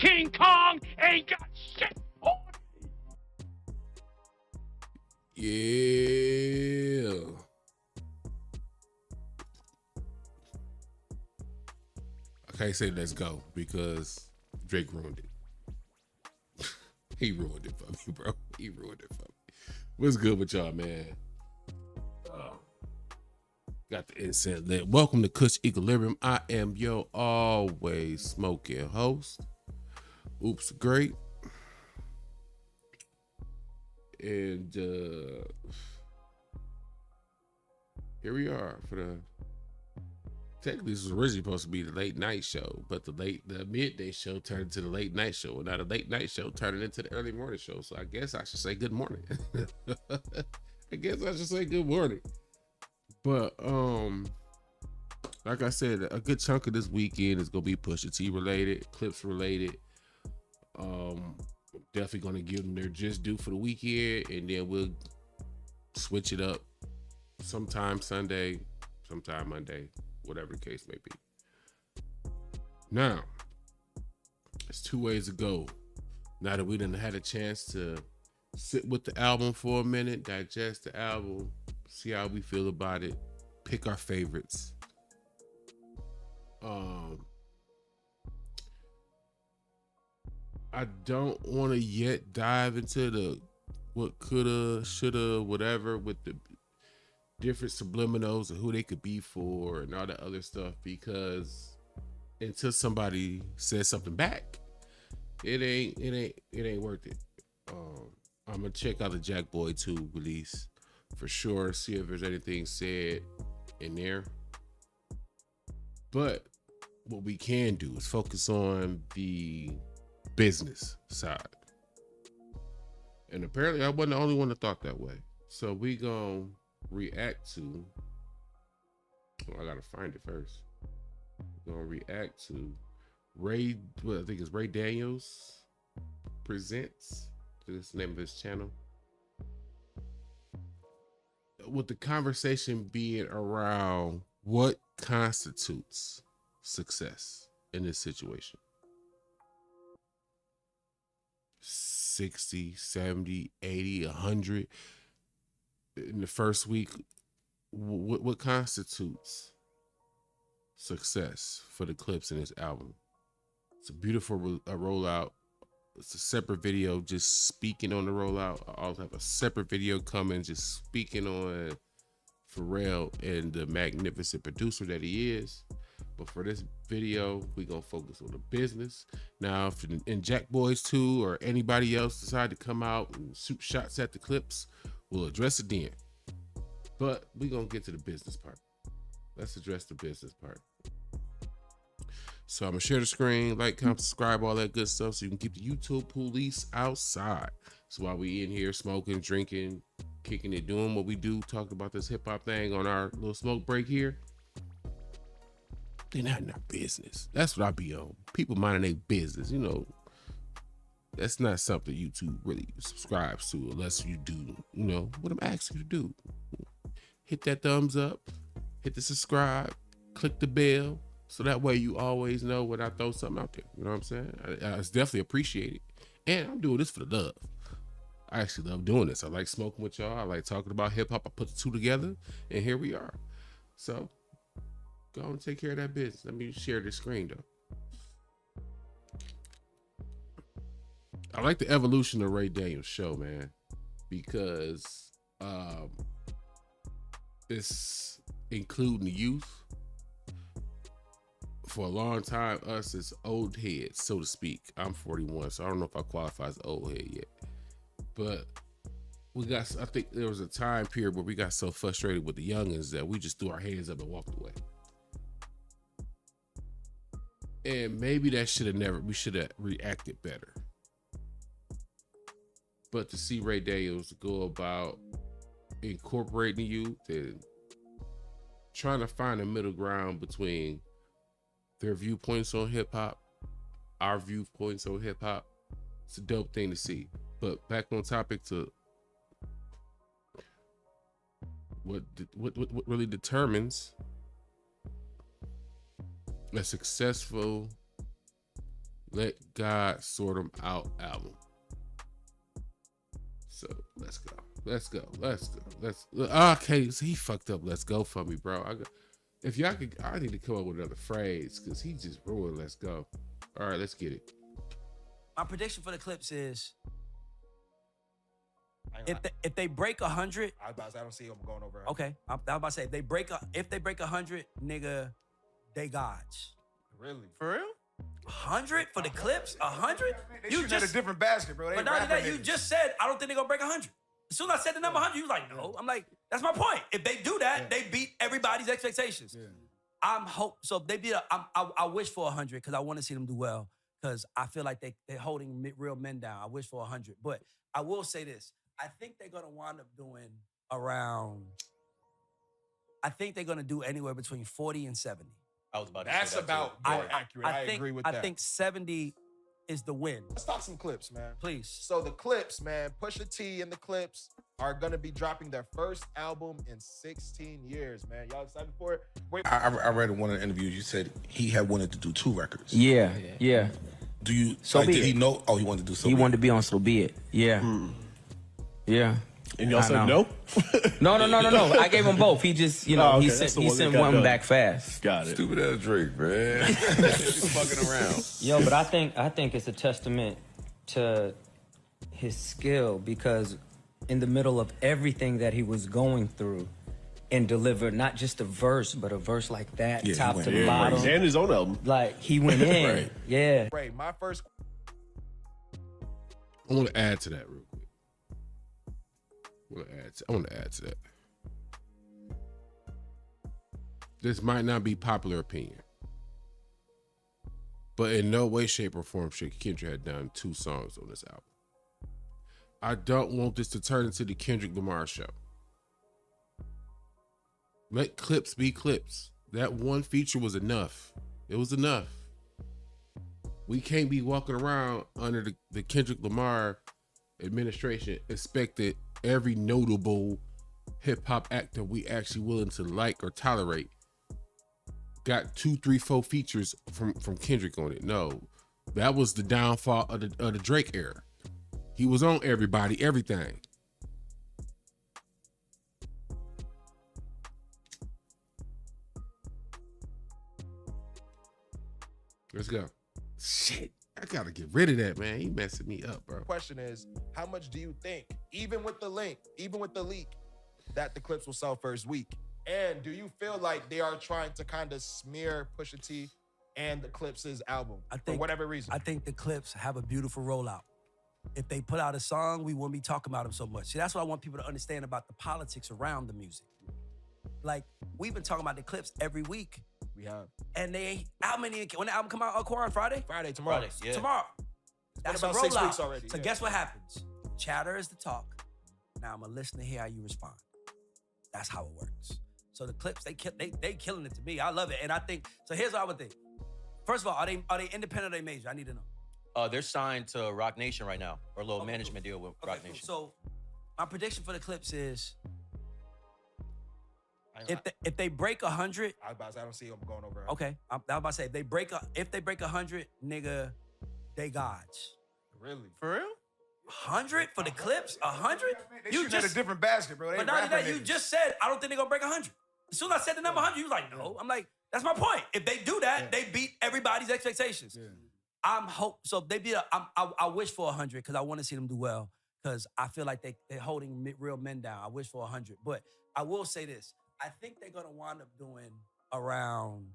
King Kong ain't got shit on me. Yeah. I can't say let's go because Drake ruined it. He ruined it for me, bro. He ruined it for me. What's good with y'all, man? Got the incense lit. Welcome to Kush Equilibrium. I am your always smoking host. Oops, great. And here we are for the. Technically, this was originally supposed to be the late night show, but the midday show turned into the late night show, and now the late night show turned into the early morning show. So I guess I should say good morning. I guess I should say good morning. But like I said, a good chunk of this weekend is gonna be Pusha T related, Clips related. Definitely gonna give them their just due for the weekend, and then we'll switch it up sometime Sunday, sometime Monday, whatever the case may be. Now, it's two ways to go. Now that we done had a chance to sit with the album for a minute, digest the album, see how we feel about it, pick our favorites. I don't want to yet dive into the what coulda, shoulda, whatever with the different subliminals and who they could be for and all that other stuff, because until somebody says something back, it ain't worth it. I'm gonna check out the Jack Boy 2 release for sure, see if there's anything said in there. But what we can do is focus on the business side. And apparently I wasn't the only one that thought that way. So we gonna react to, I gotta find it first. We're gonna react to Ray, well, I think it's Ray Daniels Presents, this is the name of his channel. With the conversation being around what constitutes success in this situation. 60, 70, 80, 100 in the first week. What constitutes success for the Clips in this album? It's a beautiful rollout. It's a separate video just speaking on the rollout. I also have a separate video coming just speaking on Pharrell and the magnificent producer that he is. But for this video, we're going to focus on the business. Now, if in Jack Boys 2 or anybody else decide to come out and shoot shots at the Clips, we'll address it then. But we're going to get to the business part. Let's address the business part. So I'm going to share the screen, like, comment, subscribe, all that good stuff so you can keep the YouTube police outside. So while we in here smoking, drinking, kicking it, doing what we do, talking about this hip-hop thing on our little smoke break here, they're not in our business. That's what I be on. People minding their business. You know, that's not something YouTube really subscribes to unless you do, you know, what I'm asking you to do. Hit that thumbs up, hit the subscribe, click the bell, so that way you always know when I throw something out there. You know what I'm saying? It's definitely appreciated. And I'm doing this for the love. I actually love doing this. I like smoking with y'all. I like talking about hip hop. I put the two together, and here we are. So go and take care of that business. Let me share this screen though. I like the evolution of Ray Daniels' show, man, because it's including the youth. For a long time, us as old heads, so to speak. I'm 41, so I don't know if I qualify as old head yet. But I think there was a time period where we got so frustrated with the youngins that we just threw our hands up and walked away. And maybe that we should have reacted better. But to see Ray Daniels go about incorporating youth and trying to find a middle ground between their viewpoints on hip hop, our viewpoints on hip hop, it's a dope thing to see. But back on topic to what really determines a successful Let God Sort 'Em Out album. So let's go. Okay, so he fucked up. Let's go for me, bro. If y'all could, I need to come up with another phrase because he just ruined let's go. All right, let's get it. My prediction for the Clips is if they break 100. I don't see them going over. Okay, I was about to say if they break 100, nigga, they gods. Really? For real? 100 for the Clips? 100? You just a different basket, bro. They But not only that, rapping you niggas. just said I don't think they're gonna break 100. As soon as I said the number 100, you was like, no. I'm like, that's my point. If they do that, they beat everybody's expectations. Yeah. So if they beat. I wish for 100 because I want to see them do well because I feel like they're holding real men down. I wish for 100, but I will say this: I think they're gonna wind up doing around. I think they're gonna do anywhere between 40 and 70. I was about to That's say that about too. more accurate. I think, agree with I that. think 70 is the win. Let's talk some Clips, man. Please. So the Clips, man, Pusha T and the Clips are gonna be dropping their first album in 16 years, man. Y'all excited for it? Wait, I read in one of the interviews you said he had wanted to do 2 records. Yeah. Do you? So like, Be did It. he know? Oh, he wanted to do so. He Be wanted It. to be on So Be It. Yeah. Yeah. And y'all I said know. no? No. I gave him both. He just, Oh, okay. he That's sent the one that sent got one done. back fast. Got it. Stupid ass Drake, man. He's fucking around. Yo, but I think it's a testament to his skill because in the middle of everything that he was going through and delivered not just a verse, but a verse like that, Yeah, he top went to in. bottom. And his own album. Like he went in. Right. Yeah. Ray, my first I want to add to that real quick. I want to add to that. This might not be popular opinion, but in no way, shape, or form should Kendrick have done 2 songs on this album. I don't want this to turn into the Kendrick Lamar show. Let clips be clips. That one feature was enough. It was enough. We can't be walking around under the Kendrick Lamar administration expected every notable hip hop actor we actually willing to like or tolerate got 2, 3, 4 features from Kendrick on it. No, that was the downfall of the Drake era. He was on everybody, everything. Let's go. Shit, I gotta get rid of that, man. He messing me up, bro. question is, how much do you think, even with the leak, that the Clips will sell first week? And do you feel like they are trying to kind of smear Pusha T and the Clips' album for whatever reason? I think the Clips have a beautiful rollout. If they put out a song, we wouldn't be talking about them so much. See, that's what I want people to understand about the politics around the music. Like, we've been talking about the Clips every week. We have. And when the album come out, on Friday? Tomorrow. Friday, yeah. Tomorrow. That's a about 6 rollout. weeks already, So yeah. guess what happens? Chatter is the talk. Now I'm gonna listen to hear how you respond. That's how it works. So the Clips, they killing it to me. I love it. And I think, so here's what I would think. First of all, are they independent or they major? I need to know. They're signed to Rock Nation right now, or a little management deal with Rock cool. Nation. So my prediction for the Clips is if they break 100, I don't see them going over. okay. I was about to say if they break 100, nigga, they gods. Really? For real? 100 for the Clips? 100? You just a different basket, bro. They But not only rapping that, you niggas. just said I don't think they're gonna break 100. As soon as I said the number 100, you was like, no. I'm like, that's my point. If they do that, they beat everybody's expectations. So if they beat. I wish for 100 because I want to see them do well because I feel like they're holding real men down. I wish for 100, but I will say this: I think they're gonna wind up doing around.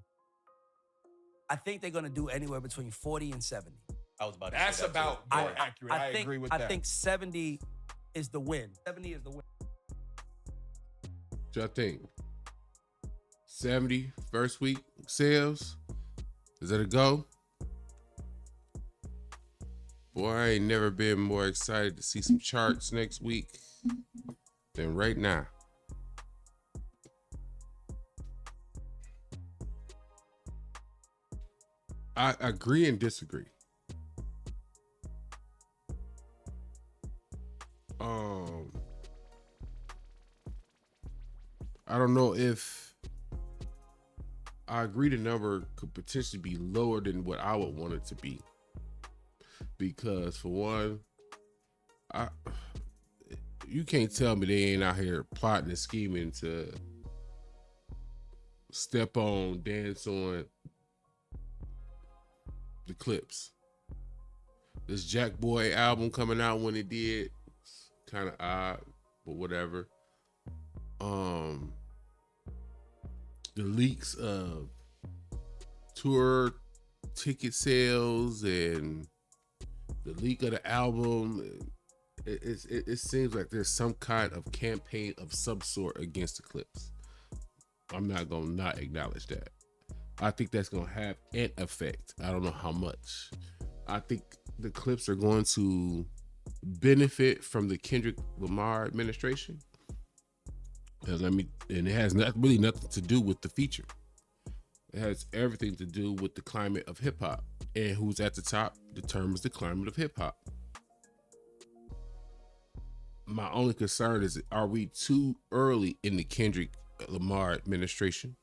I think they're gonna do anywhere between 40 and 70. I was about to That's say that about too. more accurate. I agree with that. I think 70 is the win. 70 is the win. What y'all think? 70 first week sales? Is that a go? Boy, I ain't never been more excited to see some charts next week than right now. I agree and disagree. I don't know if I agree the number could potentially be lower than what I would want it to be. because for one, you can't tell me they ain't out here plotting and scheming to step on, dance on the Clips. This Jack Boy album coming out when it did, kind of odd, but whatever. The leaks of tour ticket sales and the leak of the album, it seems like there's some kind of campaign of some sort against the Clips. I'm not gonna not acknowledge that. I think that's gonna have an effect. I don't know how much. I think the Clips are going to benefit from the Kendrick Lamar administration. And it has really nothing to do with the feature. It has everything to do with the climate of hip hop, and who's at the top determines the climate of hip hop. My only concern is, are we too early in the Kendrick Lamar administration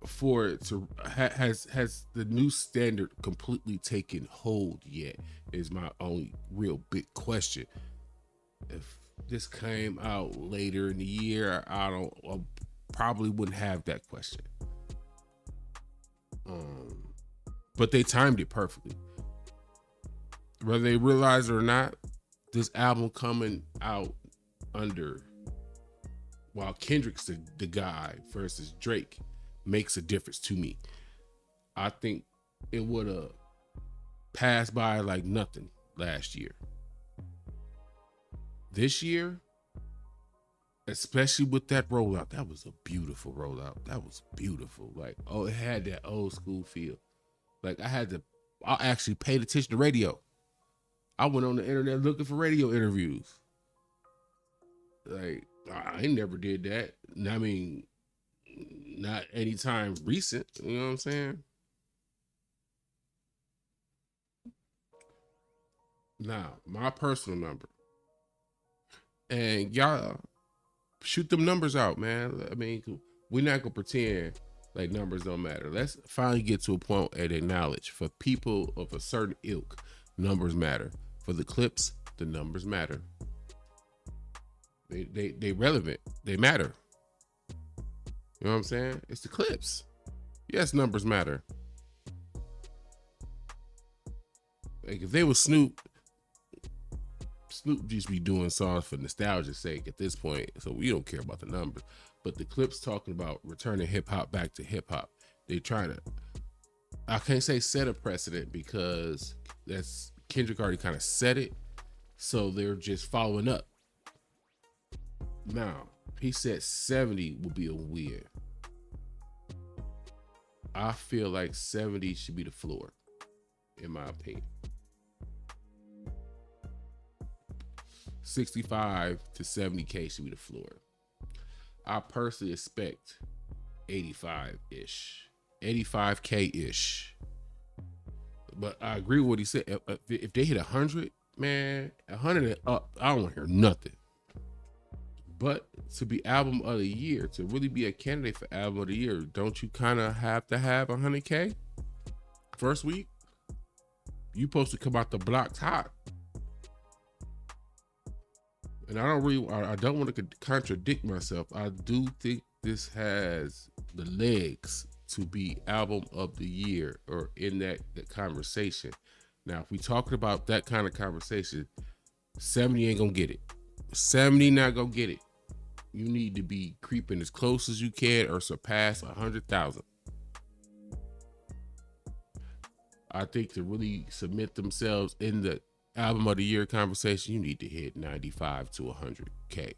for it to has the new standard completely taken hold yet? Is my only real big question. If this came out later in the year, I probably wouldn't have that question. But they timed it perfectly. Whether they realize it or not, this album coming out while Kendrick's the guy versus Drake makes a difference to me. I think it would have passed by like nothing last year. This year, especially with that rollout, that was a beautiful rollout. That was beautiful. Like, it had that old school feel. Like I actually paid attention to radio. I went on the internet looking for radio interviews. Like, I never did that. I mean, not anytime recent. You know what I'm saying? Now, my personal number. And y'all shoot them numbers out, man. I mean, we're not gonna pretend like numbers don't matter. Let's finally get to a point and acknowledge, for people of a certain ilk, numbers matter. For the Clips, the numbers matter. They relevant. They matter. You know what I'm saying? It's the Clips. Yes, numbers matter. Like if they were Snoop just be doing songs for nostalgia's sake at this point, so we don't care about the numbers. But the Clips talking about returning hip hop back to hip hop. They trying to, I can't say set a precedent because that's Kendrick already kind of set it, so they're just following up. Now he said 70 would be a win. I feel like 70 should be the floor, in my opinion. 65 to 70K should be the floor. I personally expect 85-ish, 85K-ish. But I agree with what he said. If they hit 100, man, 100 and up, I don't want to hear nothing. But to be album of the year, to really be a candidate for album of the year, don't you kind of have to have 100K first week? You supposed to come out the blocks hot. And I don't want to contradict myself. I do think this has the legs to be album of the year, or in that conversation. Now, if we talking about that kind of conversation, 70 ain't gonna get it. 70 not gonna get it. You need to be creeping as close as you can or surpass 100,000. I think to really submit themselves in the album of the year conversation, you need to hit 95 to 100K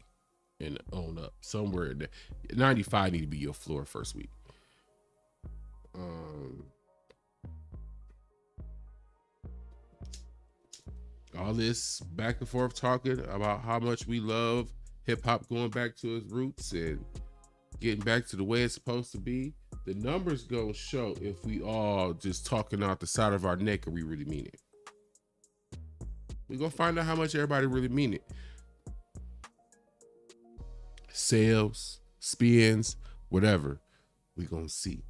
and own up somewhere in there. 95 need to be your floor first week. All this back and forth talking about how much we love hip hop going back to its roots and getting back to the way it's supposed to be. The numbers gonna show if we all just talking out the side of our neck or we really mean it. We're gonna find out how much everybody really mean it. Sales, spins, whatever. We gonna see.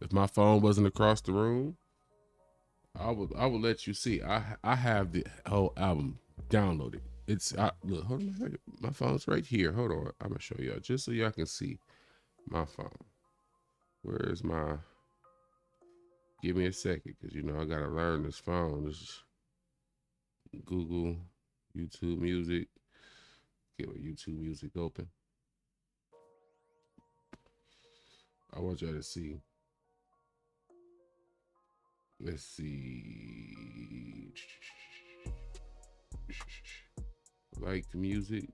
If my phone wasn't across the room, I would let you see. I have the whole album downloaded. Look, hold on a second. My phone's right here. Hold on. I'm gonna show y'all just so y'all can see my phone. Where is my? Give me a second, cause you know I gotta learn this phone. This is Google, YouTube Music. Get my YouTube Music open. I want y'all to see. Let's see. Like the music.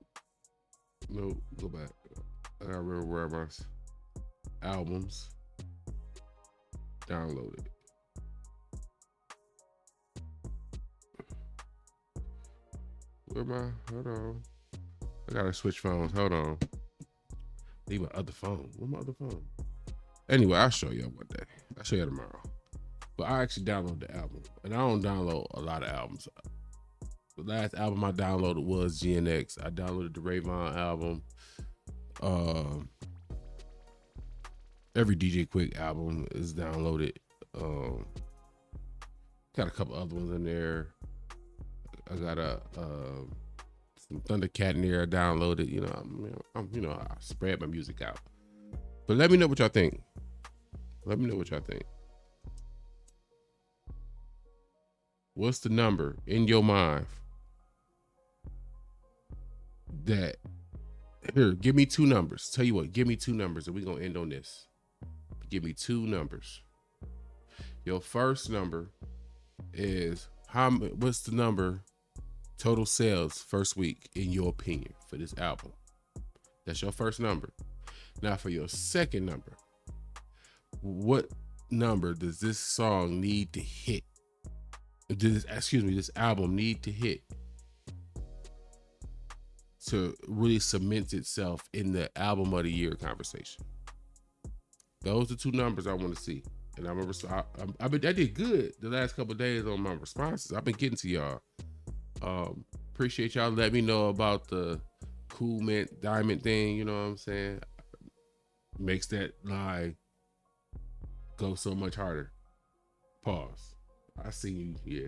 No, go back. I gotta remember where my albums downloaded. Where my? Hold on. I gotta switch phones. Hold on. Leave my other phone. Where my other phone? Anyway, I'll show y'all one day. I'll show you tomorrow. But I actually downloaded the album, and I don't download a lot of albums. The last album I downloaded was GNX. I downloaded the Rayvon album. Every DJ Quick album is downloaded. Got a couple other ones in there. I got some Thundercat in there I downloaded. You know, I spread my music out. But let me know what y'all think. Let me know what y'all think. What's the number in your mind that here? Give me two numbers. Tell you what, give me two numbers, and we're gonna end on this. Give me two numbers. Your first number is what's the number total sales first week in your opinion for this album? That's your first number. Now for your second number, what number does this song need to hit? This album need to hit to really cement itself in the album of the year conversation? Those are two numbers I want to see. And I did good the last couple of days on my responses. I've been getting to y'all. Appreciate y'all letting me know about the Cool Mint Diamond thing. You know what I'm saying? Makes that lie go so much harder. Pause. I see you, yeah.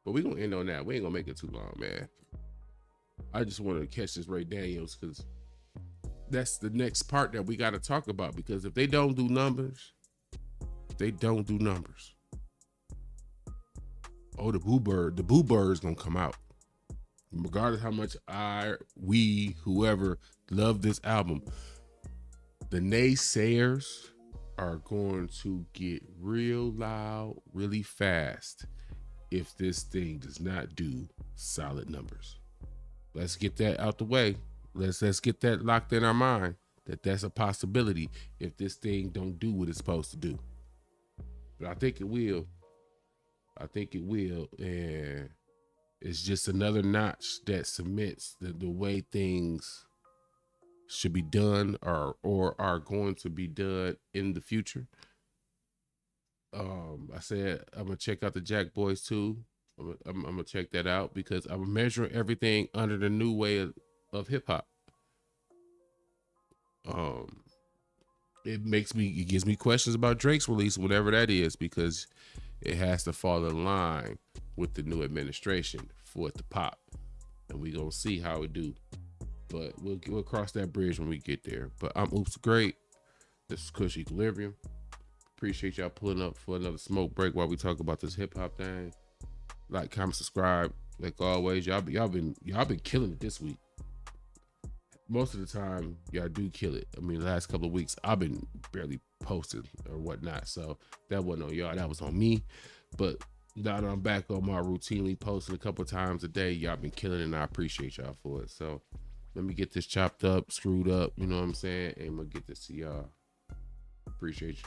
But we gonna end on that. We ain't gonna make it too long, man. I just want to catch this Ray Daniels because that's the next part that we got to talk about. Because if they don't do numbers, oh, the Boo Bird is gonna come out. Regardless how much whoever love this album, the naysayers are going to get real loud really fast if this thing does not do solid numbers. Let's get that out the way. Let's get that locked in our mind that that's a possibility if this thing don't do what it's supposed to do. But I think it will. And it's just another notch that cements the way things should be done or are going to be done in the future. I said I'm gonna check out the Jack Boys too. I'm gonna check that out because I'm measuring everything under the new way of hip hop. It gives me questions about Drake's release, whatever that is, because it has to fall in line with the new administration for it to pop, and we gonna see how it do. But we'll cross that bridge when we get there. But I'm Oops Great. This is Kush Equilibrium. Appreciate y'all pulling up for another smoke break while we talk about this hip hop thing. Like, comment, subscribe. Like always, y'all been killing it this week. Most of the time, y'all do kill it. I mean, the last couple of weeks, I've been barely posting or whatnot. So that wasn't on y'all. That was on me. But now that I'm back on my routinely posting a couple times a day, y'all been killing it, and I appreciate y'all for it. So let me get this chopped up, screwed up, you know what I'm saying? And I'm going to get this to y'all. Appreciate you.